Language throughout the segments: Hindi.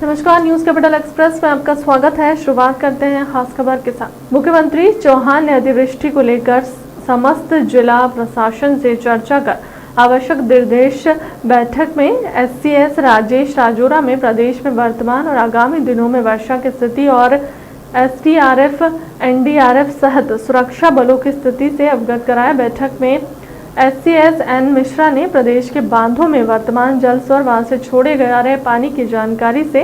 नमस्कार, न्यूज कैपिटल एक्सप्रेस में आपका स्वागत है। शुरुआत करते हैं खास खबर के साथ। मुख्यमंत्री चौहान ने अतिवृष्टि को लेकर समस्त जिला प्रशासन से चर्चा कर आवश्यक निर्देश बैठक में एससीएस राजेश राजौरा में प्रदेश में वर्तमान और आगामी दिनों में वर्षा की स्थिति और एसडीआरएफ एनडीआरएफ सहित सुरक्षा बलों की स्थिति से अवगत कराया। बैठक में एससीएस एन मिश्रा ने प्रदेश के बांधों में वर्तमान जल स्तर वहां से छोड़े जा रहे पानी की जानकारी से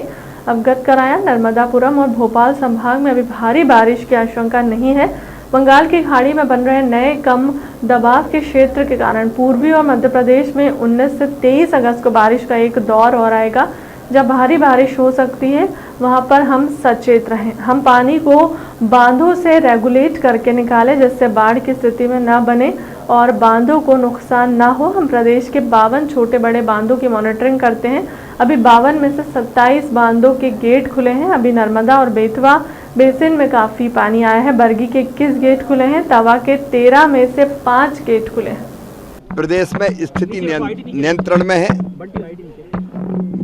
अवगत कराया। नर्मदापुरम और भोपाल संभाग में अभी भारी बारिश की आशंका नहीं है। बंगाल की खाड़ी में बन रहे नए कम दबाव के क्षेत्र के कारण पूर्वी और मध्य प्रदेश में 19 से 23 अगस्त को बारिश का एक दौर और आएगा जब भारी बारिश हो सकती है। वहां पर हम सचेत रहें। हम पानी को बांधों से रेगुलेट करके निकालें जिससे बाढ़ की स्थिति में न बने और बांधों को नुकसान ना हो। हम प्रदेश के 52 छोटे बड़े बांधों की मॉनिटरिंग करते हैं। अभी 52 में से 27 बांधों के गेट खुले हैं। अभी नर्मदा और बेतवा बेसिन में काफी पानी आया है। बरगी के 21 गेट खुले हैं। तवा के 13 में से 5 गेट खुले हैं। प्रदेश में स्थिति नियंत्रण में है।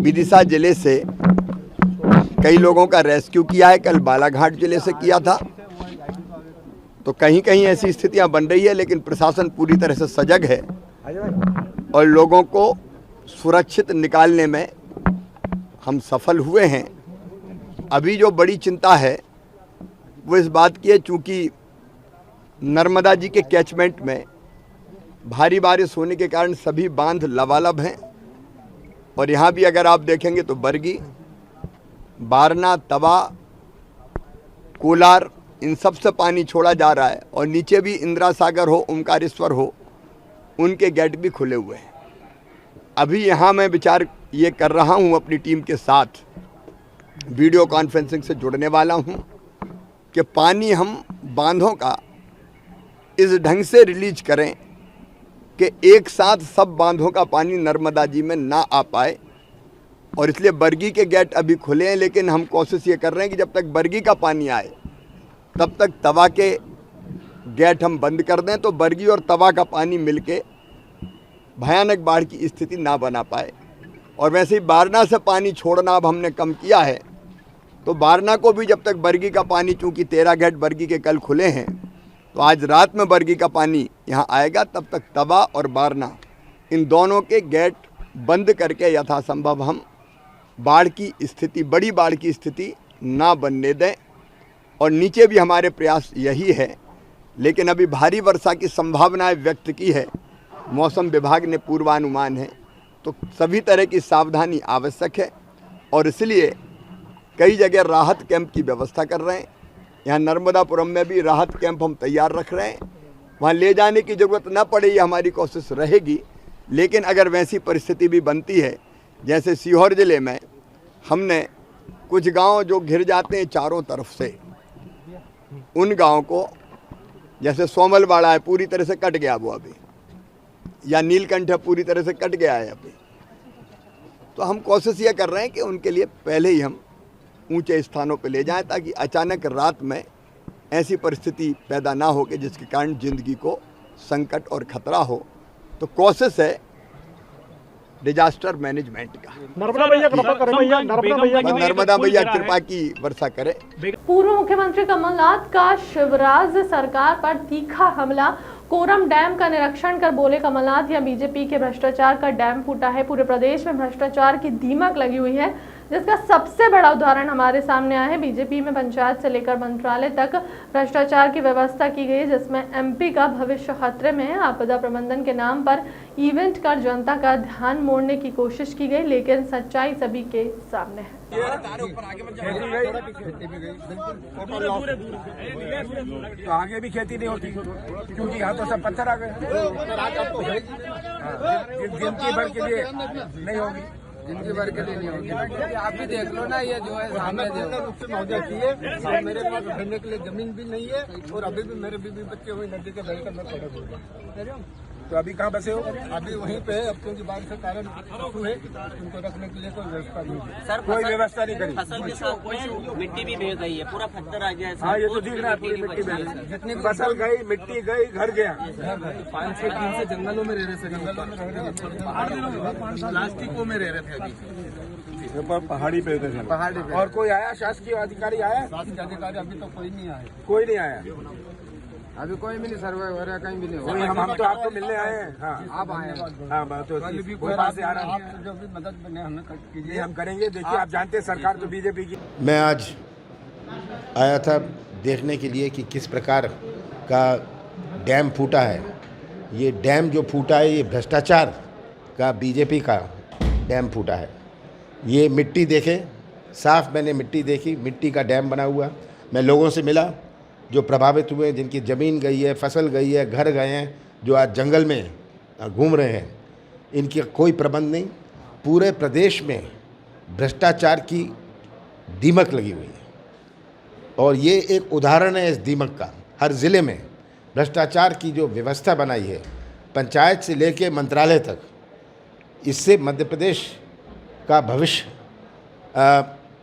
विदिशा जिले से कई लोगों का रेस्क्यू किया है। कल बालाघाट जिले से किया था। तो कहीं कहीं ऐसी स्थितियां बन रही है, लेकिन प्रशासन पूरी तरह से सजग है और लोगों को सुरक्षित निकालने में हम सफल हुए हैं। अभी जो बड़ी चिंता है वो इस बात की है, चूंकि नर्मदा जी के कैचमेंट में भारी बारिश होने के कारण सभी बांध लबालब हैं और यहाँ भी अगर आप देखेंगे तो बरगी, बारना, तवा, कोलार, इन सब से पानी छोड़ा जा रहा है और नीचे भी इंदिरा सागर हो, ओमकारेश्वर हो, उनके गेट भी खुले हुए हैं। अभी यहाँ मैं विचार ये कर रहा हूँ, अपनी टीम के साथ वीडियो कॉन्फ्रेंसिंग से जुड़ने वाला हूँ कि पानी हम बांधों का इस ढंग से रिलीज करें कि एक साथ सब बांधों का पानी नर्मदा जी में ना आ पाए। और इसलिए बरगी के गेट अभी खुले हैं, लेकिन हम कोशिश ये कर रहे हैं कि जब तक बरगी का पानी आए तब तक तवा के गेट हम बंद कर दें, तो बरगी और तवा का पानी मिलके भयानक बाढ़ की स्थिति ना बना पाए। और वैसे ही बारना से पानी छोड़ना अब हमने कम किया है, तो बारना को भी जब तक बरगी का पानी, चूँकि 13 गेट बरगी के कल खुले हैं, तो आज रात में बरगी का पानी यहाँ आएगा, तब तक तवा और बारना इन दोनों के गेट बंद करके यथासंभव हम बाढ़ की स्थिति, बड़ी बाढ़ की स्थिति ना बनने दें। और नीचे भी हमारे प्रयास यही है, लेकिन अभी भारी वर्षा की संभावनाएं व्यक्त की है। मौसम विभाग ने पूर्वानुमान है, तो सभी तरह की सावधानी आवश्यक है और इसलिए कई जगह राहत कैंप की व्यवस्था कर रहे हैं। यहाँ नर्मदापुरम में भी राहत कैंप हम तैयार रख रहे हैं। वहाँ ले जाने की ज़रूरत न पड़े, ये हमारी कोशिश रहेगी। लेकिन अगर वैसी परिस्थिति भी बनती है, जैसे सीहोर ज़िले में हमने कुछ गांव जो घिर जाते हैं चारों तरफ से, उन गांव को, जैसे सोमलवाड़ा है पूरी तरह से कट गया वो अभी, या नीलकंठ है पूरी तरह से कट गया है अभी, तो हम कोशिश ये कर रहे हैं कि उनके लिए पहले ही हम ऊंचे स्थानों पर ले जाएं, ताकि अचानक रात में ऐसी परिस्थिति पैदा ना हो कि जिसके कारण जिंदगी को संकट और खतरा हो। तो कोशिश है डिजास्टर मैनेजमेंट का। नर्मदा मैया कृपा की वर्षा करे। पूर्व मुख्यमंत्री कमलनाथ का शिवराज सरकार पर तीखा हमला। कोरम डैम का निरीक्षण कर बोले कमलनाथ, यह बीजेपी के भ्रष्टाचार का डैम फूटा है। पूरे प्रदेश में भ्रष्टाचार की दीमक लगी हुई है, जिसका सबसे बड़ा उदाहरण हमारे सामने आया है। बीजेपी में पंचायत से लेकर मंत्रालय तक भ्रष्टाचार की व्यवस्था की गई, जिसमें एमपी का भविष्य खतरे में है। आपदा प्रबंधन के नाम पर इवेंट कर जनता का ध्यान मोड़ने की कोशिश की गई, लेकिन सच्चाई सभी के सामने है। तो आगे भी खेती नहीं होती, क्योंकि यहाँ तो सब पत्थर आ गए। गिनती भर के लिए नहीं होगी, जिनकी भर के लिए नहीं होगी। आप भी देख लो ना, ये जो है सामने रूप से मौजा की है। मेरे पास रहने के लिए जमीन भी नहीं है और अभी भी मेरे बीवी बच्चे हुई नदी के बह कर मैं पड़े हुए। तो अभी कहाँ बसे हो? अभी वहीं पे है। अब क्योंकि बारिश के कारण हुए, उनको रखने के लिए कोई व्यवस्था नहीं है। सर, कोई व्यवस्था नहीं करी। फसल के साथ में मिट्टी भी बह गई है, पूरा पत्थर आ गया है। हाँ, ये तो दिख रहा है, पूरी मिट्टी बह गई। जितनी फसल गई, मिट्टी गई, घर गया। 5-6 दिन से जंगलों में रह रहे थे, जंगलों में रह रहे थे, प्लास्टिकों में रह रहे थे। अभी पहाड़ी पे उतरे थे। पहाड़ी पे। और कोई आया शासकीय अधिकारी आया? शासकीय अधिकारी अभी तो कोई नहीं आया, कोई नहीं आया। अभी कोई भी नहीं, सर्वे वगैरह कहीं भी नहीं कोई हुआ। हम तो आपको मिलने आए हैं। हाँ आप आए हैं। हाँ, तो कोई बात से आ रहा है। आप जो भी मदद बने हमें ये कीजिए। हम करेंगे। देखिए आप जानते हैं सरकार तो बीजेपी की। मैं आज आया था देखने के लिए कि किस प्रकार का डैम फूटा है। ये डैम जो फूटा है ये भ्रष्टाचार का बीजेपी का डैम फूटा है। ये मिट्टी देखे, साफ मैंने मिट्टी देखी, मिट्टी का डैम बना हुआ। मैं लोगों से मिला जो प्रभावित हुए, जिनकी ज़मीन गई है, फसल गई है, घर गए हैं, जो आज जंगल में घूम रहे हैं, इनकी कोई प्रबंध नहीं। पूरे प्रदेश में भ्रष्टाचार की दीमक लगी हुई है और ये एक उदाहरण है इस दीमक का। हर ज़िले में भ्रष्टाचार की जो व्यवस्था बनाई है, पंचायत से लेकर मंत्रालय तक, इससे मध्य प्रदेश का भविष्य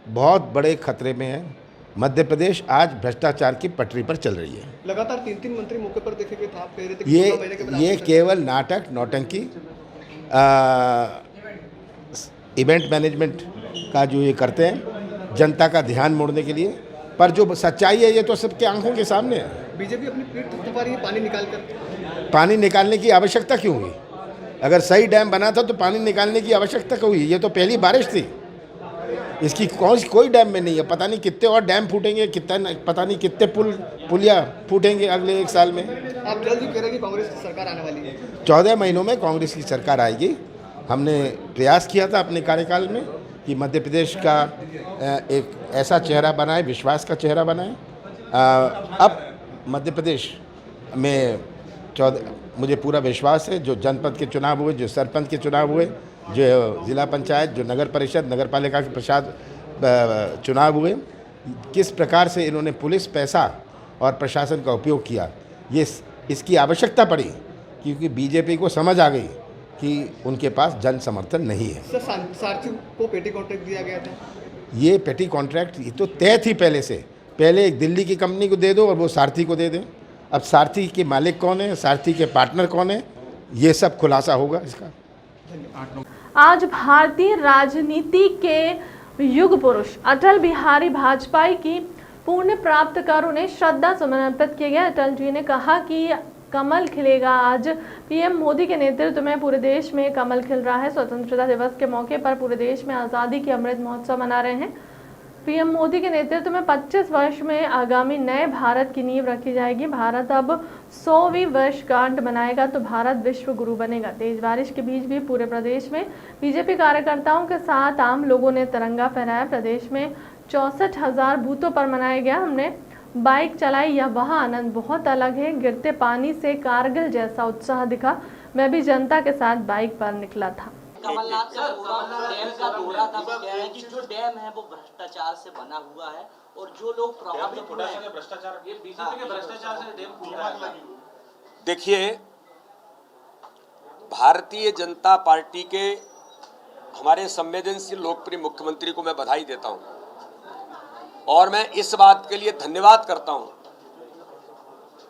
बहुत बड़े खतरे में है। मध्य प्रदेश आज भ्रष्टाचार की पटरी पर चल रही है। लगातार 3 मंत्री मौके पर देखे गए थे, आप कह रहे थे कि 16 महीने के बाद ये केवल नाटक, नौटंकी, इवेंट मैनेजमेंट का जो ये करते हैं जनता का ध्यान मोड़ने के लिए, पर जो सच्चाई है ये तो सबके आंखों के सामने है। बीजेपी अपनी पीठ थपथपा रही है पानी निकालकर। पानी निकालने की आवश्यकता क्यों हुई? अगर सही डैम बना था तो पानी निकालने की आवश्यकता क्यों हुई? ये तो पहली बारिश थी, इसकी कोई डैम में नहीं है। पता नहीं कितने और डैम फूटेंगे, पता नहीं कितने पुलिया फूटेंगे अगले 1 साल में। आप जल्द ही कह रहे हैं कि कांग्रेस की सरकार आने वाली है। 14 महीनों में कांग्रेस की सरकार आएगी। हमने प्रयास किया था अपने कार्यकाल में कि मध्य प्रदेश का एक ऐसा चेहरा बनाए, विश्वास का चेहरा बनाए। अब मध्य प्रदेश में मुझे पूरा विश्वास है, जो जनपद के चुनाव हुए, जो सरपंच के चुनाव हुए, जो जिला पंचायत, जो नगर परिषद, नगर पालिका के प्रसाद चुनाव हुए, किस प्रकार से इन्होंने पुलिस, पैसा और प्रशासन का उपयोग किया, ये इसकी आवश्यकता पड़ी क्योंकि बीजेपी को समझ आ गई कि उनके पास जन समर्थन नहीं है। सर, सारथी को पेटी कॉन्ट्रैक्ट दिया गया था। ये पेटी कॉन्ट्रैक्ट ये तो तय थी पहले से। पहले एक दिल्ली की कंपनी को दे दो और वो सारथी को दे दें। अब सारथी के मालिक कौन है, सारथी के पार्टनर कौन है, ये सब खुलासा होगा इसका। आज भारतीय राजनीति के युग पुरुष अटल बिहारी वाजपेयी की पुण्य प्राप्त कर उन्हें श्रद्धा सुमन अर्पित किए गए। अटल जी ने कहा कि कमल खिलेगा। आज पीएम मोदी के नेतृत्व में पूरे देश में कमल खिल रहा है। स्वतंत्रता दिवस के मौके पर पूरे देश में आज़ादी की अमृत महोत्सव मना रहे हैं। पीएम मोदी के नेतृत्व में 25 वर्ष में आगामी नए भारत की नींव रखी जाएगी। भारत अब 100वीं वर्षगांठ मनाएगा तो भारत विश्व गुरु बनेगा। तेज बारिश के बीच भी पूरे प्रदेश में बीजेपी कार्यकर्ताओं के साथ आम लोगों ने तिरंगा फहराया। प्रदेश में 64,000 बूथों पर मनाया गया। हमने बाइक चलाई या वह आनंद बहुत अलग है। गिरते पानी से कारगिल जैसा उत्साह दिखा। मैं भी जनता के साथ बाइक पर निकला था। कमलनाथ का पूरा डैम का दौरा था। वो कह रहे हैं कि जो डैम है वो भ्रष्टाचार से बना हुआ है और जो लोग प्रभावित हुए हैं भ्रष्टाचार, ये बीजेपी के भ्रष्टाचार से डैम फूट रहा है। देखिए, भारतीय जनता पार्टी के हमारे संवेदनशील लोकप्रिय मुख्यमंत्री को मैं बधाई देता हूं और मैं इस बात के लिए धन्यवाद करता हूं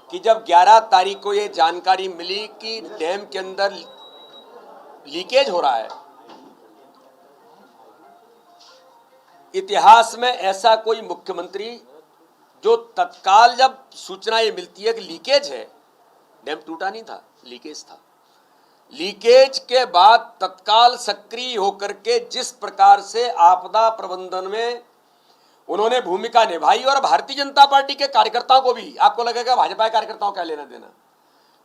कि जब 11 तारीख को ये जानकारी मिली कि डैम के अंदर लीकेज हो रहा है, इतिहास में ऐसा कोई मुख्यमंत्री जो तत्काल जब सूचना ये मिलती है कि लीकेज है, डैम टूटा नहीं था, लीकेज था, लीकेज के बाद तत्काल सक्रिय होकर के जिस प्रकार से आपदा प्रबंधन में उन्होंने भूमिका निभाई और भारतीय जनता पार्टी के कार्यकर्ताओं को भी, आपको लगेगा भाजपा के कार्यकर्ताओं का लेना देना,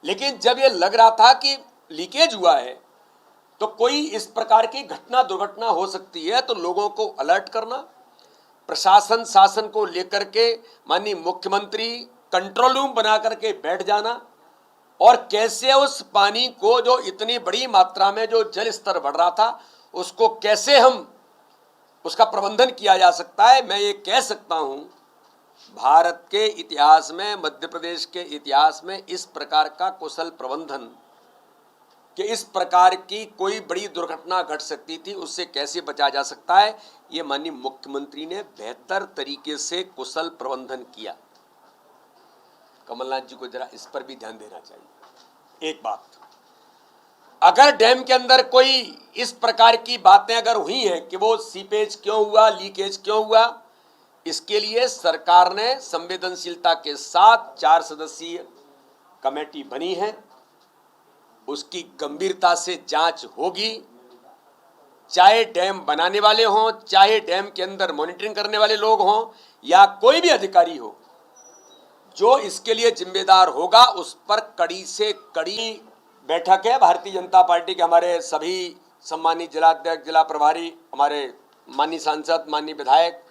लेकिन जब ये लग रहा था कि लीकेज हुआ है तो कोई इस प्रकार की घटना दुर्घटना हो सकती है, तो लोगों को अलर्ट करना, प्रशासन शासन को लेकर के माननीय मुख्यमंत्री कंट्रोल रूम बना करके बैठ जाना और कैसे उस पानी को, जो इतनी बड़ी मात्रा में जो जल स्तर बढ़ रहा था, उसको कैसे हम उसका प्रबंधन किया जा सकता है। मैं ये कह सकता हूं, भारत के इतिहास में, मध्य प्रदेश के इतिहास में इस प्रकार का कुशल प्रबंधन कि इस प्रकार की कोई बड़ी दुर्घटना घट सकती थी, उससे कैसे बचा जा सकता है, ये माननीय मुख्यमंत्री ने बेहतर तरीके से कुशल प्रबंधन किया। कमलनाथ जी को जरा इस पर भी ध्यान देना चाहिए। एक बात, अगर डैम के अंदर कोई इस प्रकार की बातें अगर हुई हैं कि वो सीपेज क्यों हुआ, लीकेज क्यों हुआ, इसके लिए सरकार ने संवेदनशीलता के साथ 4 सदस्यीय कमेटी बनी है। उसकी गंभीरता से जांच होगी। चाहे डैम बनाने वाले हों, चाहे डैम के अंदर मॉनिटरिंग करने वाले लोग हों, या कोई भी अधिकारी हो, जो इसके लिए जिम्मेदार होगा उस पर कड़ी से कड़ी बैठक है। भारतीय जनता पार्टी के हमारे सभी सम्मानित जिलाध्यक्ष, जिला प्रभारी, हमारे माननीय सांसद, माननीय विधायक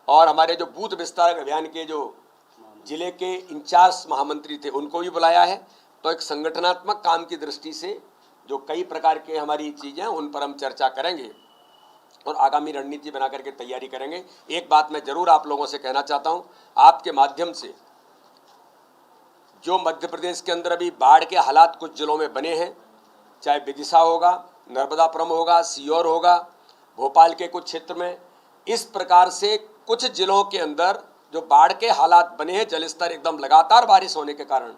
और हमारे जो बूथ विस्तार अभियान के जो जिले के इंचार्ज महामंत्री थे, उनको भी बुलाया है। तो एक संगठनात्मक काम की दृष्टि से जो कई प्रकार के हमारी चीज़ें उन पर हम चर्चा करेंगे और आगामी रणनीति बना करके तैयारी करेंगे। एक बात मैं जरूर आप लोगों से कहना चाहता हूं, आपके माध्यम से, जो मध्य प्रदेश के अंदर अभी बाढ़ के हालात कुछ जिलों में बने हैं, चाहे विदिशा होगा, नर्मदापुरम होगा, सीहोर होगा, भोपाल के कुछ क्षेत्र में, इस प्रकार से कुछ जिलों के अंदर जो बाढ़ के हालात बने हैं, जलस्तर एकदम लगातार बारिश होने के कारण,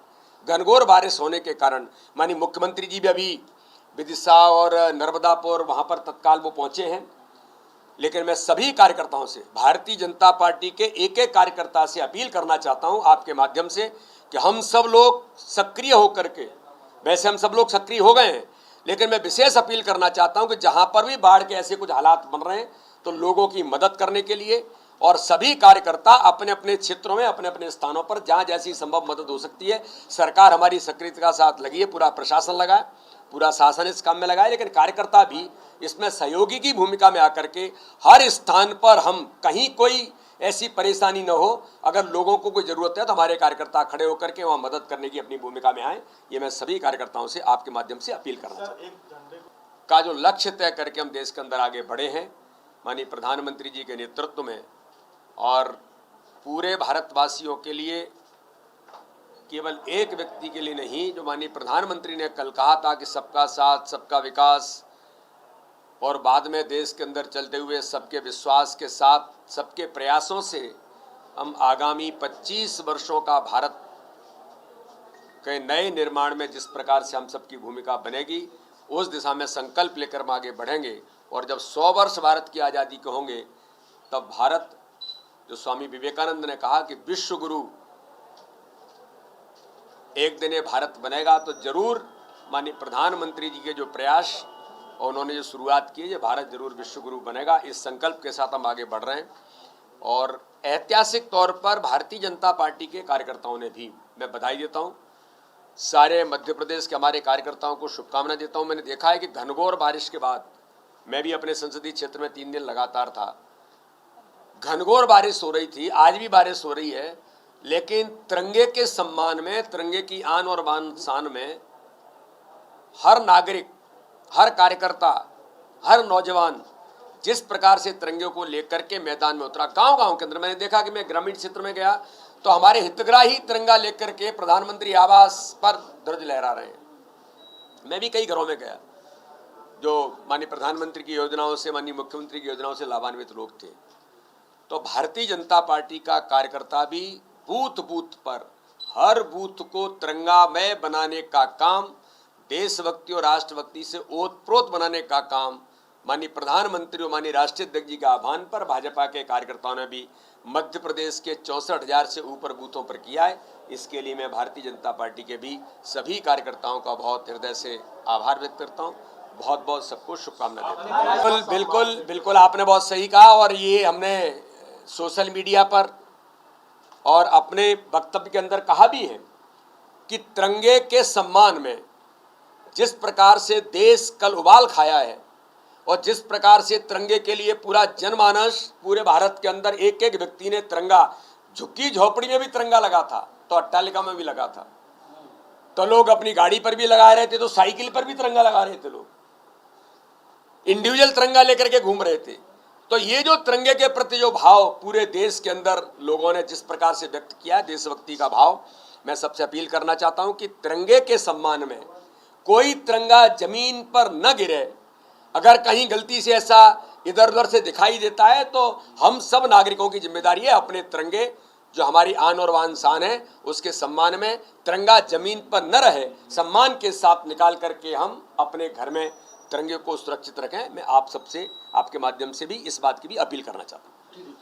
घनघोर बारिश होने के कारण, माननीय मुख्यमंत्री जी भी अभी विदिशा और नर्मदापुर वहाँ पर तत्काल वो पहुँचे हैं। लेकिन मैं सभी कार्यकर्ताओं से, भारतीय जनता पार्टी के एक एक कार्यकर्ता से अपील करना चाहता हूँ आपके माध्यम से कि हम सब लोग सक्रिय होकर के, वैसे हम सब लोग सक्रिय हो गए हैं, लेकिन मैं विशेष अपील करना चाहता हूँ कि जहाँ पर भी बाढ़ के ऐसे कुछ हालात बन रहे हैं तो लोगों की मदद करने के लिए, और सभी कार्यकर्ता अपने अपने क्षेत्रों में, अपने अपने स्थानों पर जहाँ जैसी संभव मदद हो सकती है, सरकार हमारी सक्रियता के साथ लगी है, पूरा प्रशासन लगा है, पूरा शासन इस काम में लगा है, लेकिन कार्यकर्ता भी इसमें सहयोगी की भूमिका में आकर के हर स्थान पर, हम कहीं कोई ऐसी परेशानी न हो, अगर लोगों को कोई जरूरत है तो हमारे कार्यकर्ता खड़े होकर के वहाँ मदद करने की अपनी भूमिका में आए। ये मैं सभी कार्यकर्ताओं से आपके माध्यम से अपील करना चाहता हूँ। का जो लक्ष्य तय करके हम देश के अंदर आगे बढ़े हैं, माननीय प्रधानमंत्री जी के नेतृत्व में, और पूरे भारतवासियों के लिए, केवल एक व्यक्ति के लिए नहीं, जो माननीय प्रधानमंत्री ने कल कहा था कि सबका साथ, सबका विकास, और बाद में देश के अंदर चलते हुए सबके विश्वास के साथ, सबके प्रयासों से हम आगामी 25 वर्षों का भारत के नए निर्माण में जिस प्रकार से हम सबकी भूमिका बनेगी, उस दिशा में संकल्प लेकर हम आगे बढ़ेंगे। और जब 100 वर्ष भारत की आज़ादी के होंगे, तब भारत, जो स्वामी विवेकानंद ने कहा कि विश्व गुरु एक दिन ये भारत बनेगा, तो जरूर माननीय प्रधानमंत्री जी के जो प्रयास और उन्होंने जो शुरुआत की है, भारत जरूर विश्व गुरु बनेगा, इस संकल्प के साथ हम आगे बढ़ रहे हैं। और ऐतिहासिक तौर पर भारतीय जनता पार्टी के कार्यकर्ताओं ने भी, मैं बधाई देता हूं, सारे मध्य प्रदेश के हमारे कार्यकर्ताओं को शुभकामनाएं देता हूं। मैंने देखा है कि घनघोर बारिश के बाद, मैं भी अपने संसदीय क्षेत्र में 3 दिन लगातार था, घनघोर बारिश हो रही थी, आज भी बारिश हो रही है, लेकिन तिरंगे के सम्मान में, तिरंगे की आन और बान शान में हर नागरिक, हर कार्यकर्ता, हर नौजवान जिस प्रकार से तिरंगे को लेकर के मैदान में उतरा, गांव-गांव के अंदर मैंने देखा कि मैं ग्रामीण क्षेत्र में गया तो हमारे हितग्राही तिरंगा लेकर के प्रधानमंत्री आवास पर ध्वज लहरा रहे हैं। मैं भी कई घरों में गया जो माननीय प्रधानमंत्री की योजनाओं से, माननीय मुख्यमंत्री की योजनाओं से लाभान्वित लोग थे। तो भारतीय जनता पार्टी का कार्यकर्ता भी बूथ बूथ पर, हर बूथ को तिरंगामय बनाने का काम, देशभक्ति और राष्ट्रभक्ति से ओतप्रोत बनाने का काम माननीय प्रधानमंत्री और माननीय राष्ट्रीय अध्यक्ष जी के आह्वान पर भाजपा के कार्यकर्ताओं ने भी मध्य प्रदेश के 64,000 से ऊपर बूथों पर किया है। इसके लिए मैं भारतीय जनता पार्टी के भी सभी कार्यकर्ताओं का बहुत हृदय से आभार व्यक्त करता हूँ। बहुत बहुत सबको शुभकामनाएं देता हूँ। बिल्कुल आपने बहुत सही कहा, और ये हमने सोशल मीडिया पर और अपने वक्तव्य के अंदर कहा भी है कि तिरंगे के सम्मान में जिस प्रकार से देश कल उबाल खाया है, और जिस प्रकार से तिरंगे के लिए पूरा जनमानस, पूरे भारत के अंदर एक एक व्यक्ति ने तिरंगा, झुग्गी झोपड़ी में भी तिरंगा लगा था, तो अट्टालिका में भी लगा था, तो लोग अपनी गाड़ी पर भी लगा रहे थे, तो साइकिल पर भी तिरंगा लगा रहे थे, लोग इंडिविजुअल तिरंगा लेकर के घूम रहे थे। तो ये जो तिरंगे के प्रति जो भाव पूरे देश के अंदर लोगों ने जिस प्रकार से व्यक्त किया, देशभक्ति का भाव, मैं सबसे अपील करना चाहता हूं कि तिरंगे के सम्मान में कोई तिरंगा जमीन पर न गिरे। अगर कहीं गलती से ऐसा इधर उधर से दिखाई देता है तो हम सब नागरिकों की जिम्मेदारी है अपने तिरंगे जो हमारी आन और बान शान है, उसके सम्मान में तिरंगा जमीन पर न रहे, सम्मान के साथ निकाल करके हम अपने घर में तिरंगे को सुरक्षित रखें। मैं आप सबसे, आपके माध्यम से भी इस बात की भी अपील करना चाहता हूँ।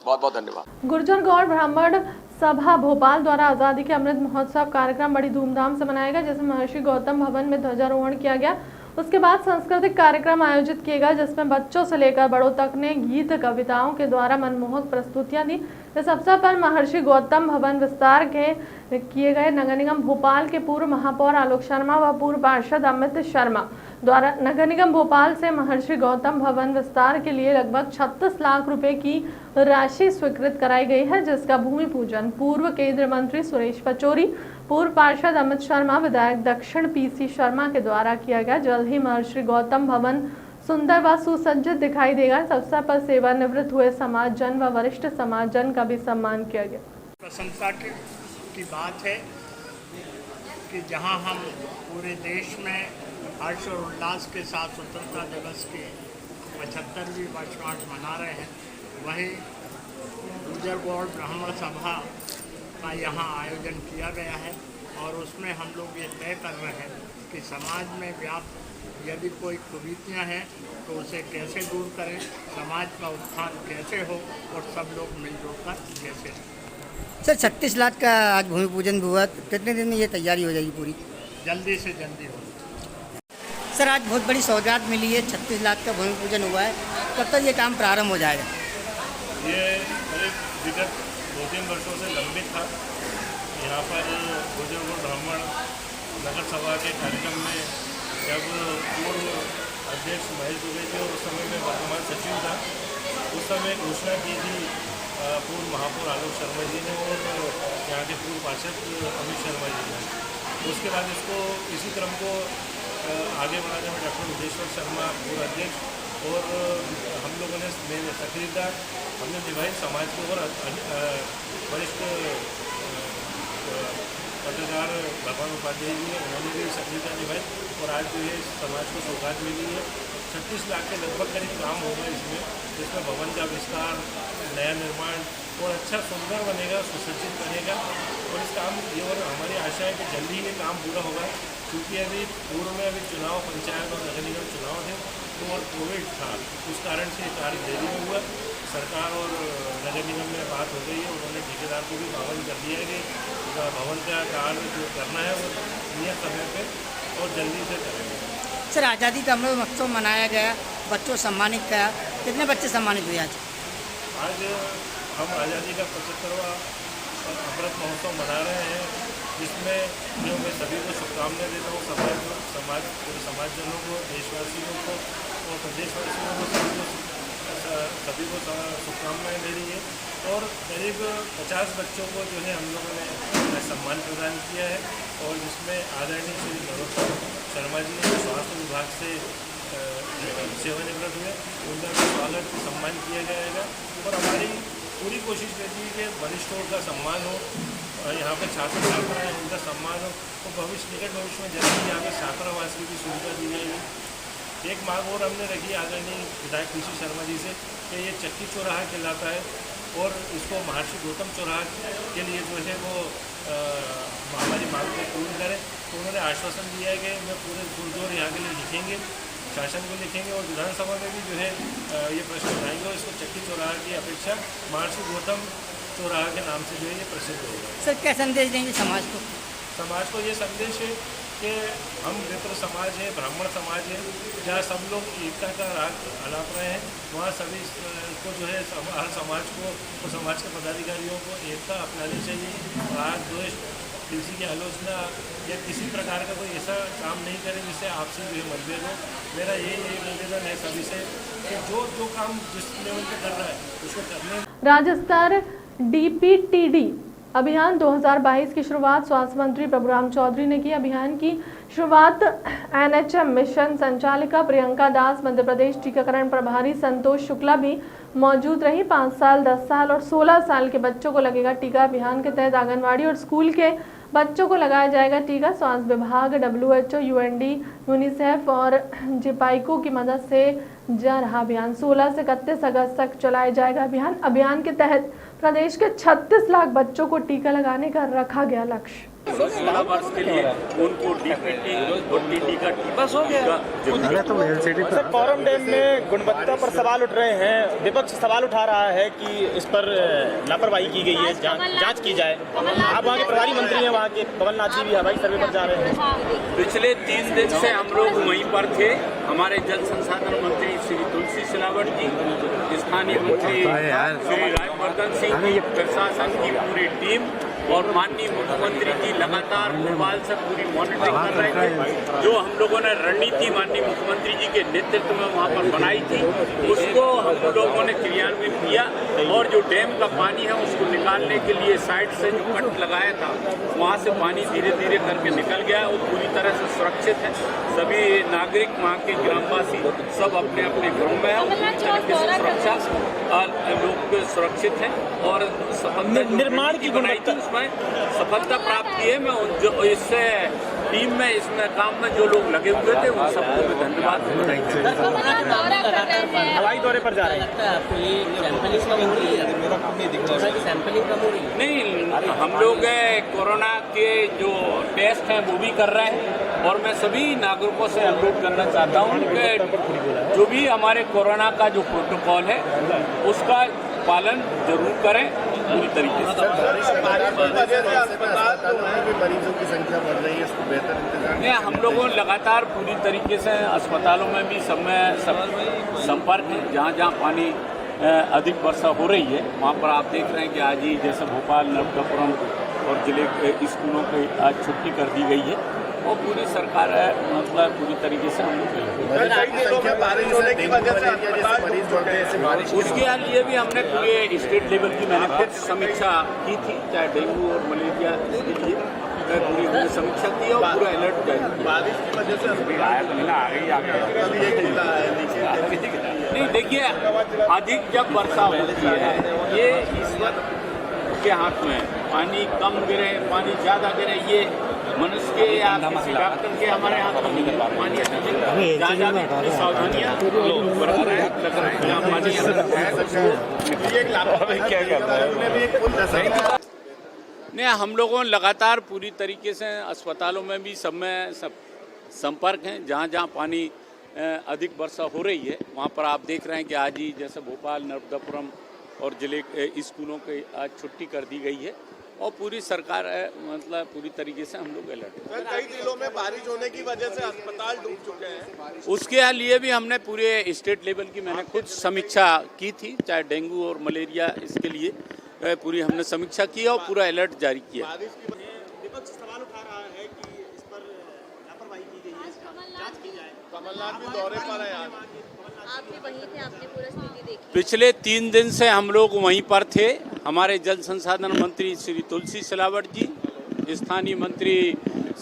बहुत बहुत धन्यवाद। गुर्जर गौड़ ब्राह्मण सभा भोपाल द्वारा आज़ादी के अमृत महोत्सव कार्यक्रम बड़ी धूमधाम से मनाया गया, जिसमें महर्षि गौतम भवन में ध्वजारोहण किया गया। उसके बाद सांस्कृतिक कार्यक्रम आयोजित किए गए, जिसमें बच्चों से लेकर बड़ों तक ने गीत कविताओं के द्वारा मनमोहक प्रस्तुतियां दी। इस अवसर पर महर्षि गौतम भवन विस्तार के किए गए नगर निगम भोपाल के पूर्व महापौर आलोक शर्मा व पूर्व पार्षद अमित शर्मा द्वारा नगर निगम भोपाल से महर्षि गौतम भवन विस्तार के लिए लगभग 36 लाख रुपए की राशि स्वीकृत कराई गई है, जिसका भूमि पूजन पूर्व केंद्रीय मंत्री सुरेश पचौरी, पूर्व पार्षद अमित शर्मा, विधायक दक्षिण पीसी शर्मा के द्वारा किया गया। जल्द ही महर्षि गौतम भवन सुंदर व सुसज्जित दिखाई देगा। इस अवसर पर सेवानिवृत्त हुए समाजजन व वरिष्ठ समाजजन का भी सम्मान किया गया। प्रसन्नता की बात है कि जहां हम पूरे देश में हर्ष और उल्लास के साथ स्वतंत्रता दिवस की 75वीं वर्षगांठ मना रहे हैं, वहीं गुर्जर गौड़ ब्राह्मण सभा का यहाँ आयोजन किया गया है और उसमें हम लोग ये तय कर रहे हैं कि समाज में व्याप्त यदि कोई कुरीतियाँ हैं तो उसे कैसे दूर करें, समाज का उत्थान कैसे हो और सब लोग मिलजुल कर कैसे रहें। सर 36 लाख का आज भूमि पूजन हुआ, कितने दिन में ये तैयारी हो जाएगी पूरी? जल्दी से जल्दी हो। सर आज बहुत बड़ी सौगात मिली है, 36 लाख का भूमि पूजन हुआ है, कब तक ये काम प्रारंभ हो जाएगा? ये करीब विगत 2-3 वर्षों से लंबित था। यहाँ पर गुर्जर गौड़ ब्राह्मण नगर सभा के कार्यक्रम में जब पूर्व अध्यक्ष महेश दुबे थे, उस समय में वर्तमान सचिव था, उस समय घोषणा की थी पूर्व महापौर आलोक शर्मा जी ने और यहाँ के पूर्व पार्षद अमित शर्मा जी ने। उसके बाद इसको इसी क्रम को आगे बढ़ाने में डॉक्टर उदेश्वर शर्मा पूर्व अध्यक्ष और हम लोगों ने सक्रियता हमने निभाई। समाज के और वरिष्ठ पत्रकार भगवान उपाध्याय जी उन्होंने भी सक्रियता निभाई और आज जो है समाज को सौगात मिली है। 36 लाख के लगभग करीब काम होगा जिसमें भवन का विस्तार, नया निर्माण और अच्छा सुंदर बनेगा, सुसज्जित बनेगा और इस काम ये और हमारी आशा है कि जल्दी ही ये काम पूरा होगा, क्योंकि अभी पूर्व में अभी चुनाव, पंचायत और नगर निगम चुनाव थे तो और कोविड था, उस कारण से कार्य देरी में हुआ। सरकार और नगर निगम में बात हो गई है, उन्होंने ठेकेदार को भी पाबंद कर दिया है कि भवन का कार्य जो करना है वो नियत समय पे और जल्दी से करेंगे। सर आज़ादी का अमृत महोत्सव मनाया गया, बच्चों सम्मानित किया, कितने बच्चे सम्मानित हुए आज? आज हम आज़ादी का 75वां अमृत महोत्सव मना रहे हैं, जिसमें जो मैं सभी को शुभकामनाएं देता हूँ, समाजजनों को, देशवासियों को और प्रदेशवासियों को, सभी को शुभकामनाएं दे रही है। और करीब 50 बच्चों को जो है हम लोगों ने सम्मान प्रदान किया है और जिसमें आदरणीय श्री नरोत्तम शर्मा जी ने स्वास्थ्य विभाग से सेवानिवृत्त हुए, उनका भी स्वागत सम्मान किया जाएगा और हमारी पूरी कोशिश रहती है कि वरिष्ठों का सम्मान हो, यहाँ पर छात्र छात्रा हैं उनका सम्मान हो और निकट भविष्य में जल्दी यहाँ पर छात्रावास की भी सुविधा दी जाएगी। एक मांग और हमने रखी आदरणीय विधायक पीसी शर्मा जी से कि ये चक्की चौराहा कहलाता है और इसको महर्षि गौतम चौराहा के लिए जो है वो हमारी मांग को पूर्ण करें। तो उन्होंने आश्वासन दिया है कि मैं पूरे पुरजोर यहाँ के लिए लिखेंगे, शासन को लिखेंगे और विधानसभा में भी जो है ये प्रश्न उठाएंगे और इसको चक्की चौराहा की अपेक्षा महर्षि गौतम चौराहा के नाम से जो है ये प्रसिद्ध होगा। सर क्या संदेश देंगे समाज को? समाज को ये संदेश है कि हम मित्र समाज है, ब्राह्मण समाज है, जहाँ सब लोग एकता का राग अलाप रहे हैं, वहाँ सभी को जो है हर समाज को और समाज के पदाधिकारियों को एकता अपनानी चाहिए। राग द्वेष, किसी की आलोचना या किसी प्रकार का कोई ऐसा काम नहीं करें जिससे आपसी जो है मतभेद हो। मेरा ये निवेदन है सभी से कि जो काम जिस लेवल पे कर रहा है उसको करने। राज्य स्तर DPTD अभियान 2022 की शुरुआत स्वास्थ्य मंत्री प्रभुराम चौधरी ने की। अभियान की शुरुआत NHM मिशन संचालिका प्रियंका दास, मध्य प्रदेश टीकाकरण प्रभारी संतोष शुक्ला भी मौजूद रही। 5 साल, 10 साल और 16 साल के बच्चों को लगेगा टीका। अभियान के तहत आंगनवाड़ी और स्कूल के बच्चों को लगाया जाएगा टीका। स्वास्थ्य विभाग, WHO, UND, यूनिसेफ और जिपाइको की मदद से जा रहा अभियान 16 से 31 अगस्त तक चलाया जाएगा। अभियान के तहत प्रदेश के 36 लाख बच्चों को टीका लगाने का रखा गया लक्ष्य। वर्ष के लिए उनको डीपीटी और टीटी का बस हो गया। सर, कोरम डैम में गुणवत्ता पर सवाल उठ रहे हैं। विपक्ष सवाल उठा रहा है कि इस पर लापरवाही की गई है, जांच की जाए। आप वहाँ के प्रभारी मंत्री हैं, वहाँ के कमलनाथ जी भी हवाई सर्वे पर जा रहे हैं। पिछले 3 दिन से हम लोग वहीं पर थे। हमारे जल संसाधन मंत्री श्री तुलसी सिलावट जी, स्थानीय मंत्री श्री राजवर्धन सिंह, प्रशासन की पूरी टीम और माननीय मुख्यमंत्री जी लगातार भोपाल से पूरी मॉनिटरिंग कर रहे थे। जो हम लोगों ने रणनीति माननीय मुख्यमंत्री जी के नेतृत्व में वहाँ पर बनाई थी, उसको हम लोगों ने क्रियान्वित किया और जो डैम का पानी है उसको निकालने के लिए साइड से जो कट लगाया था, वहाँ से पानी धीरे धीरे करके निकल गया और पूरी तरह से सुरक्षित है। सभी नागरिक, वहाँ के ग्रामवासी सब अपने अपने घरों में है। सुरक्षा लोग सुरक्षित हैं और निर्माण की बनाई थी उसमें सफलता प्राप्त की है। मैं जो इससे टीम में इसमें काम में जो लोग लगे हुए थे उन सबको मैं धन्यवाद हवाई दौरे पर जा रहे हैं। नहीं, हम लोग कोरोना के जो टेस्ट हैं वो भी कर रहे हैं और मैं सभी नागरिकों से अनुरोध करना चाहता हूँ कि जो भी हमारे कोरोना का जो प्रोटोकॉल है उसका पालन जरूर करें पूरी तरीके से। मरीजों की संख्या बढ़ रही है, इसको बेहतर इंतजाम हम लोगों लगातार पूरी तरीके से अस्पतालों में भी सब संपर्क है। जहाँ जहाँ पानी अधिक वर्षा हो रही है वहाँ पर आप देख रहे हैं कि आज ही जैसे भोपाल, नर्मदापुरम और जिले के स्कूलों की आज छुट्टी कर दी गई है और पूरी सरकार मतलब पूरी तरीके से हम लोग उसके लिए भी हमने पूरे स्टेट लेवल की मैंने खुद समीक्षा की थी, चाहे डेंगू और मलेरिया इसके लिए पूरी हमने समीक्षा की और पूरा अलर्ट जारी किया। बारिश की वजह से नहीं, देखिए अधिक जब वर्षा होती है ये ईश्वर के हाथ में है। पानी कम गिरे, पानी ज़्यादा गिरे, ये मनुष्य के या किसी डॉक्टर के हमारे हाथ में नहीं। पानी सावधानियाँ बरत रहे हैं, लग रहा है जहाँ पानी क्या करता है। नहीं, हम लोगों लगातार पूरी तरीके से अस्पतालों में भी सब में सब संपर्क हैं। जहाँ जहाँ पानी अधिक वर्षा हो रही है वहाँ पर आप देख रहे हैं कि आज ही जैसे भोपाल, नर्मदापुरम और जिले के स्कूलों की आज छुट्टी कर दी गई है और पूरी सरकार मतलब पूरी तरीके से हम लोग अलर्ट हैं। कई जिलों में बारिश होने की वजह से अस्पताल डूब चुके हैं। उसके लिए भी हमने पूरे स्टेट लेवल की मैंने खुद समीक्षा की थी, चाहे डेंगू और मलेरिया इसके लिए पूरी हमने समीक्षा की और पूरा अलर्ट जारी किया। विपक्ष सवाल उठा रहा है कि इस पर लापरवाही की गई है, जांच की जाए। कमलनाथ भी दौरे पर हैं, आप भी वहीं थे, आपने पूरा स्थिति देखी। पिछले 3 दिन से हम लोग वहीं पर थे। हमारे जल संसाधन मंत्री श्री तुलसी सिलावट जी, स्थानीय मंत्री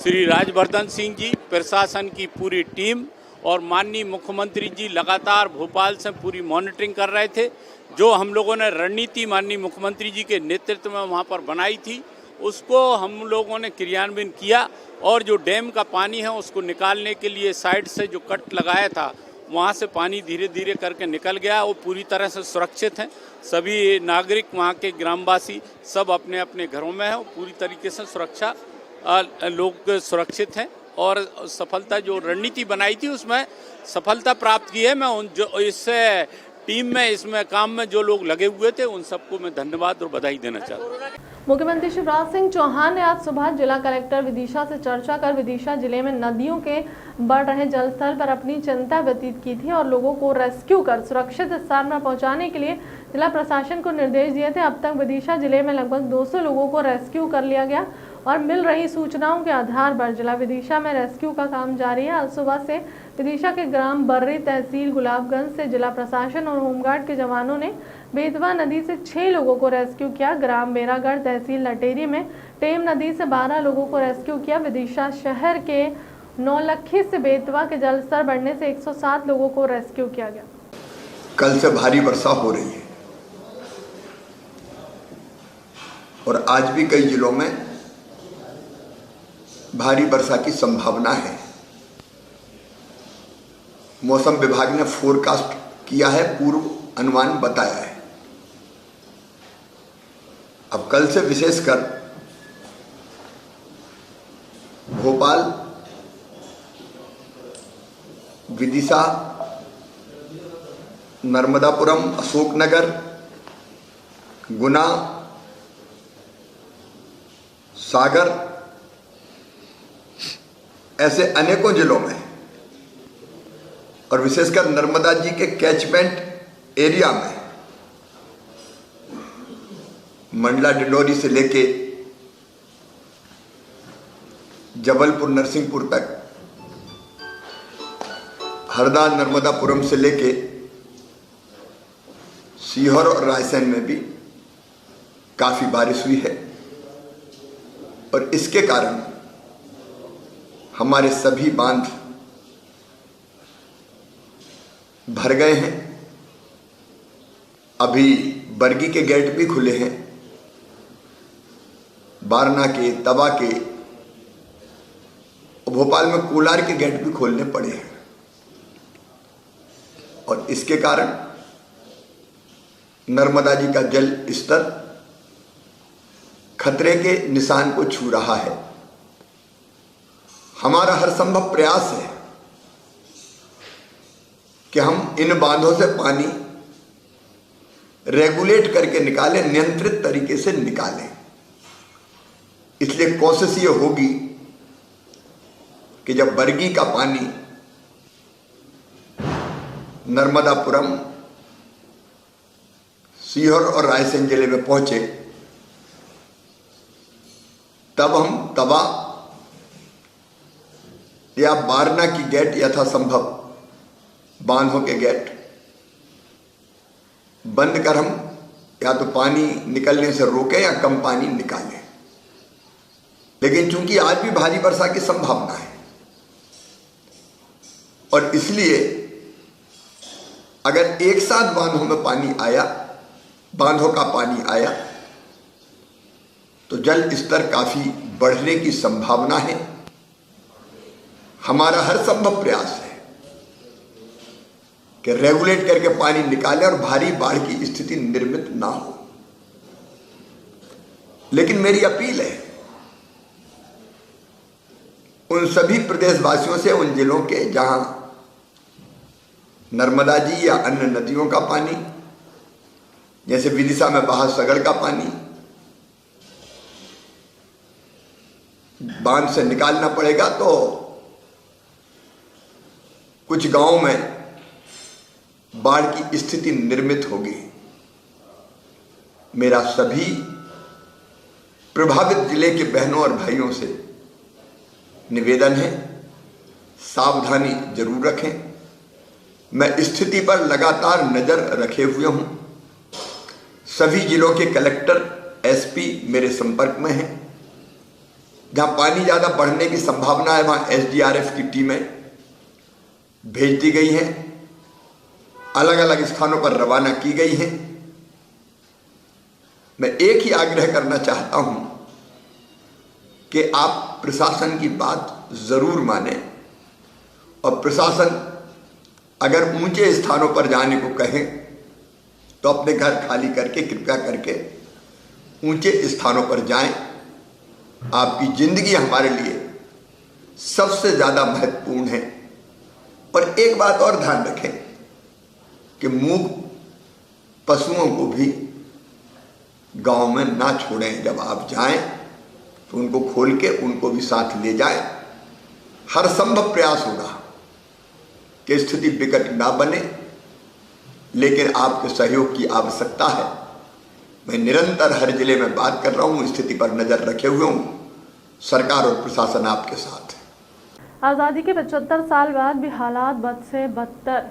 श्री राजवर्धन सिंह जी, प्रशासन की पूरी टीम और माननीय मुख्यमंत्री जी लगातार भोपाल से पूरी मॉनिटरिंग कर रहे थे। जो हम लोगों ने रणनीति माननीय मुख्यमंत्री जी के नेतृत्व में वहाँ पर बनाई थी उसको हम लोगों ने क्रियान्वित किया और जो डैम का पानी है उसको निकालने के लिए साइड से जो कट लगाया था वहाँ से पानी धीरे धीरे करके निकल गया। वो पूरी तरह से सुरक्षित हैं। सभी नागरिक, वहाँ के ग्रामवासी सब अपने अपने घरों में हैं। पूरी तरीके से सुरक्षा लोग सुरक्षित हैं और सफलता जो रणनीति बनाई थी उसमें सफलता प्राप्त की है। मैं उन जो इससे टीम में इसमें काम में जो लोग लगे हुए थे उन सबको मैं धन्यवाद और बधाई देना चाहता हूँ। मुख्यमंत्री शिवराज सिंह चौहान ने आज सुबह जिला कलेक्टर विदिशा से चर्चा कर विदिशा जिले में नदियों के बढ़ रहे जलस्तर पर अपनी चिंता व्यतीत की थी और लोगों को रेस्क्यू कर सुरक्षित स्थान में पहुंचाने के लिए जिला प्रशासन को निर्देश दिए थे। अब तक विदिशा जिले में लगभग 200 लोगों को रेस्क्यू कर लिया गया और मिल रही सूचनाओं के आधार पर जिला विदिशा में रेस्क्यू का काम जारी है। आज सुबह से विदिशा के ग्राम बर्री तहसील गुलाबगंज से जिला प्रशासन और होमगार्ड के जवानों ने बेतवा नदी से 6 लोगों को रेस्क्यू किया। ग्राम बेरागढ़ तहसील लटेरी में टेम नदी से 12 लोगों को रेस्क्यू किया। विदिशा शहर के नौलखी से बेतवा के जलस्तर बढ़ने से 107 लोगों को रेस्क्यू किया गया। कल से भारी वर्षा हो रही है और आज भी कई जिलों में भारी वर्षा की संभावना है। मौसम विभाग ने फोरकास्ट किया है, पूर्व अनुमान बताया है। अब कल से विशेषकर भोपाल, विदिशा, नर्मदापुरम, अशोकनगर, गुना, सागर, ऐसे अनेकों जिलों में और विशेषकर नर्मदा जी के कैचमेंट एरिया में मंडला डिंडोरी से लेके जबलपुर नरसिंहपुर तक, हरदा नर्मदापुरम से लेके सीहोर और रायसेन में भी काफी बारिश हुई है और इसके कारण हमारे सभी बांध भर गए हैं। अभी बरगी के गेट भी खुले हैं, बारना के, तवा के, भोपाल में कोलार के गेट भी खोलने पड़े हैं और इसके कारण नर्मदा जी का जल स्तर खतरे के निशान को छू रहा है। हमारा हर संभव प्रयास है कि हम इन बांधों से पानी रेगुलेट करके निकालें, नियंत्रित तरीके से निकालें। इसलिए कोशिश ये होगी कि जब बरगी का पानी नर्मदापुरम, सीहोर और रायसेन जिले में पहुंचे तब हम तवा या बारना की गेट यथासंभव बांधों के गेट बंद कर हम या तो पानी निकलने से रोकें या कम पानी निकालें। लेकिन चूंकि आज भी भारी वर्षा की संभावना है और इसलिए अगर एक साथ बांधों में पानी आया, बांधों का पानी आया तो जल स्तर काफी बढ़ने की संभावना है। हमारा हर संभव प्रयास है कि रेगुलेट करके पानी निकाले और भारी बाढ़ की स्थिति निर्मित ना हो। लेकिन मेरी अपील है उन सभी प्रदेशवासियों से, उन जिलों के जहां नर्मदा जी या अन्य नदियों का पानी, जैसे विदिशा में बहा सगड़ का पानी बांध से निकालना पड़ेगा, तो कुछ गांवों में बाढ़ की स्थिति निर्मित होगी। मेरा सभी प्रभावित जिले के बहनों और भाइयों से निवेदन है, सावधानी जरूर रखें। मैं स्थिति पर लगातार नजर रखे हुए हूं। सभी जिलों के कलेक्टर, एसपी मेरे संपर्क में हैं। जहां पानी ज्यादा बढ़ने की संभावना है वहां एसडीआरएफ की टीमें भेज दी गई हैं, अलग अलग स्थानों पर रवाना की गई हैं। मैं एक ही आग्रह करना चाहता हूं कि आप प्रशासन की बात जरूर माने और प्रशासन अगर ऊंचे स्थानों पर जाने को कहें तो अपने घर खाली करके कृपया करके ऊंचे स्थानों पर जाएं। आपकी जिंदगी हमारे लिए सबसे ज्यादा महत्वपूर्ण है। और एक बात और ध्यान रखें कि मूक पशुओं को भी गांव में ना छोड़ें। जब आप जाएं तो उनको खोल के उनको भी साथ ले जाएं। हर संभव प्रयास होगा कि स्थिति विकट ना बने, लेकिन आपके सहयोग की आवश्यकता है। मैं निरंतर हर जिले में बात कर रहा हूं, स्थिति पर नजर रखे हुए हूं। सरकार और प्रशासन आपके साथ है। आज़ादी के 75 साल बाद भी हालात बद से बदतर।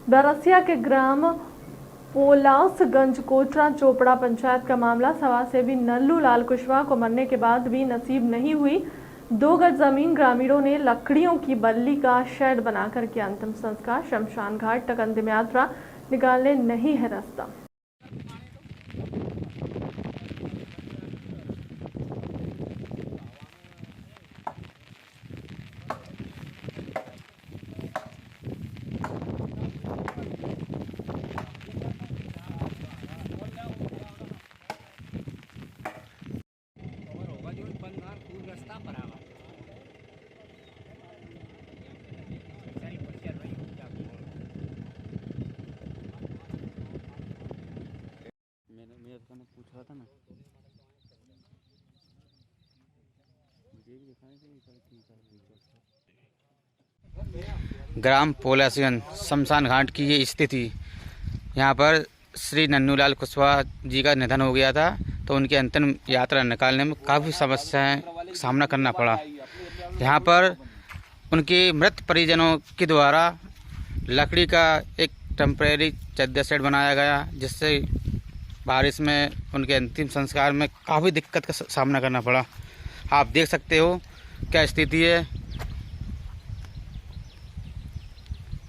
बरसिया के ग्राम पोलासगंज कोटरा चोपड़ा पंचायत का मामला समाजसेवी नल्लू लाल कुशवाहा को मरने के बाद भी नसीब नहीं हुई। 2 गज जमीन ग्रामीणों ने लकड़ियों की बल्ली का शेड बनाकर किया अंतिम संस्कार। शमशान घाट तक अंतिम यात्रा निकालने नहीं है रास्ता। पूछ रहा था ना, ग्राम पोलासियन शमशान घाट की ये स्थिति। यहाँ पर श्री नन्नूलाल कुशवाहा जी का निधन हो गया था, तो उनकी अंतिम यात्रा निकालने में काफ़ी समस्याएं का सामना करना पड़ा। यहाँ पर उनके मृत परिजनों के द्वारा लकड़ी का एक टेम्परेरी चद्दर सेट बनाया गया, जिससे बारिश में उनके अंतिम संस्कार में काफ़ी दिक्कत का सामना करना पड़ा। आप देख सकते हो क्या स्थिति है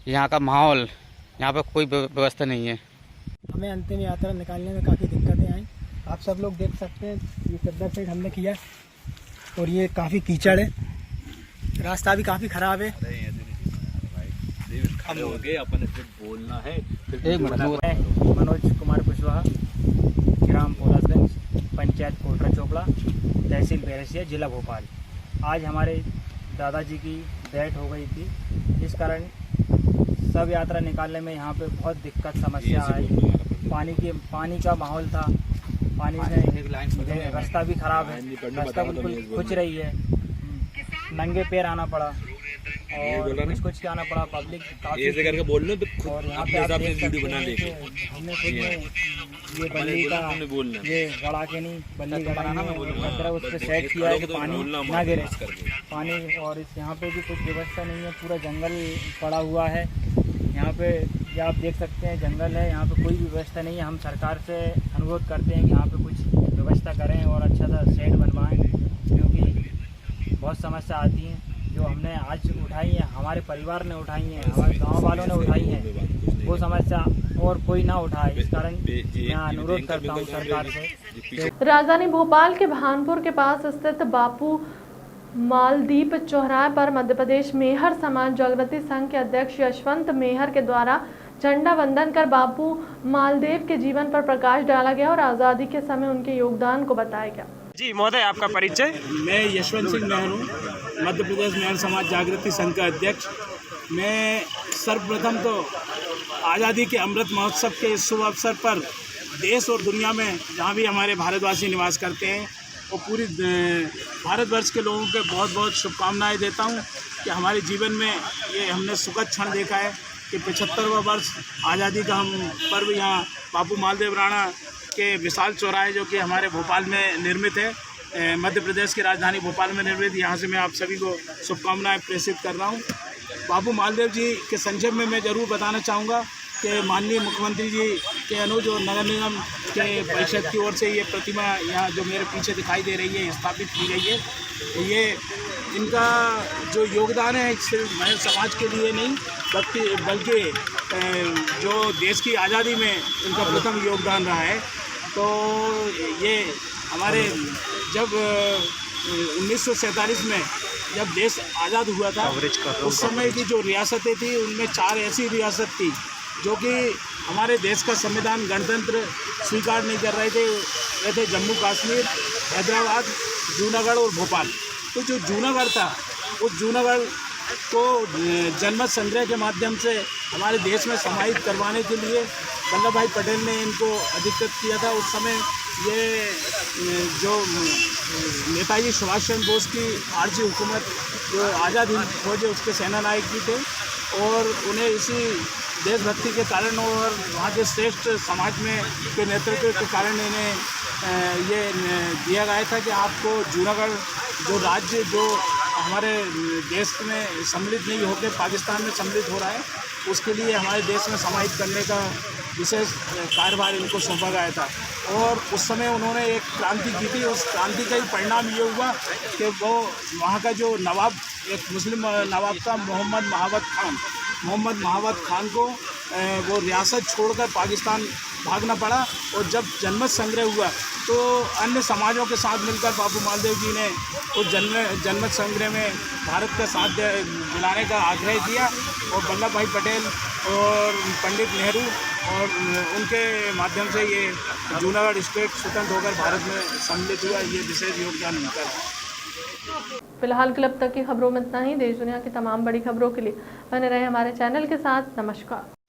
यहाँ का माहौल, यहाँ पर कोई व्यवस्था नहीं है। हमें अंतिम यात्रा निकालने में काफ़ी दिक्कतें आई। आप सब लोग देख सकते हैं, ये चद्दर सेट हमने किया और ये काफ़ी कीचड़ है, रास्ता भी काफ़ी ख़राब है। अपन बोलना है। मनोज कुमार कुशवाहा, ग्राम पोलासगंज, पंचायत कोटरा चोपड़ा, तहसील बैरसिया, जिला भोपाल। आज हमारे दादाजी की डेथ हो गई थी, इस कारण सब यात्रा निकालने में यहाँ पे बहुत दिक्कत समस्या आई। पानी का माहौल था, पानी में रास्ता भी खराब है, रास्ता बिल्कुल खुच रही है, नंगे पैर आना पड़ा और कुछ आना पड़ा। पब्लिक काफी ऐसे करके बोल लो तो और यहाँ पे आप देख सकते हैं हमने खुद में ये बल्ली का ये गड़ा के नहीं बल्ली गड़ाना उस पर सेट किया है कि पानी ना गिरे पानी। और इस यहाँ पे भी कुछ व्यवस्था नहीं है, पूरा जंगल पड़ा हुआ है यहाँ पे, ये आप देख सकते हैं जंगल है, यहाँ पे कोई भी व्यवस्था नहीं है। हम सरकार से अनुरोध करते हैं कि यहाँ पे कुछ व्यवस्था करें और अच्छा सा सेट बनवाएं, क्योंकि बहुत समस्या आती हैं जो हमने आज उठाई है, हमारे परिवार ने उठाई है, हमारे गांव वालों ने उठाई है, वो समस्या और कोई ना उठाए। इस कारण मैं अनुरोध करता हूं सरकार से। राजधानी भोपाल के भानपुर के पास स्थित बापू मालदीप चौराहे पर मध्य प्रदेश मेहर समाज जागृति संघ के अध्यक्ष यशवंत मेहर के द्वारा झंडा वंदन कर बापू मालदेव के जीवन पर प्रकाश डाला गया और आज़ादी के समय उनके योगदान को बताया गया। जी महोदय, आपका परिचय? मैं यशवंत सिंह मेहर हूँ, मध्य प्रदेश मेहर समाज जागृति संघ का अध्यक्ष। मैं सर्वप्रथम तो आज़ादी के अमृत महोत्सव के इस शुभ अवसर पर देश और दुनिया में जहाँ भी हमारे भारतवासी निवास करते हैं और पूरी भारतवर्ष के लोगों को बहुत बहुत शुभकामनाएं देता हूँ कि हमारे जीवन में ये हमने सुखद क्षण देखा है कि 75वां वर्ष आज़ादी का हम पर्व यहाँ बापू मालदेव राणा के विशाल चौराहे जो कि हमारे भोपाल में निर्मित है, मध्य प्रदेश की राजधानी भोपाल में निर्मित, यहाँ से मैं आप सभी को शुभकामनाएं प्रेषित कर रहा हूँ। बापू मालदेव जी के संक्षेप में मैं ज़रूर बताना चाहूँगा कि माननीय मुख्यमंत्री जी के अनुज और नगर निगम के परिषद की ओर से ये प्रतिमा यहाँ जो मेरे पीछे दिखाई दे रही है स्थापित की गई है। ये इनका जो योगदान है सिर्फ महल समाज के लिए नहीं बल्कि जो देश की आज़ादी में इनका प्रथम योगदान रहा है। तो ये हमारे जब 1947 में जब देश आज़ाद हुआ था उस समय की जो रियासतें थी उनमें 4 ऐसी रियासत थी जो कि हमारे देश का संविधान गणतंत्र स्वीकार नहीं कर रहे थे। वे थे जम्मू कश्मीर, हैदराबाद, जूनागढ़ और भोपाल। तो जो जूनागढ़ था उस जूनागढ़ को जनमत संग्रह के माध्यम से हमारे देश में समाहित करवाने के लिए वल्लभ भाई पटेल ने इनको अधिकृत किया था। उस समय ये जो नेताजी सुभाष चंद्र बोस की आरजी हुकूमत जो आज़ाद हिंद फौज है उसके सेना नायक भी थे और उन्हें इसी देशभक्ति के कारण और वहाँ के श्रेष्ठ समाज में के नेतृत्व के कारण इन्हें ये दिया गया था कि आपको जूनागढ़ जो राज्य जो हमारे देश में सम्मिलित नहीं होकर पाकिस्तान में सम्मिलित हो रहा है उसके लिए हमारे देश में समाहित करने का विशेष कार्यभार इनको सौंपा गया था। और उस समय उन्होंने एक क्रांति की थी। उस क्रांति का ही परिणाम ये हुआ कि वो वहाँ का जो नवाब एक मुस्लिम नवाब था मोहम्मद महावत खान को वो रियासत छोड़कर पाकिस्तान भागना पड़ा। और जब जनमत संग्रह हुआ तो अन्य समाजों के साथ मिलकर बापू मालदेव जी ने उस जनमत संग्रह में भारत का साथ दिलाने का आग्रह किया और वल्लभ भाई पटेल और पंडित नेहरू और उनके माध्यम से ये जूनागढ़ स्टेट स्वतंत्र होकर भारत में सम्मिलित हुआ। ये विशेष योगदान उनका है। फिलहाल क्लब तक की खबरों में इतना ही। देश दुनिया की तमाम बड़ी खबरों के लिए बने रहे हमारे चैनल के साथ। नमस्कार।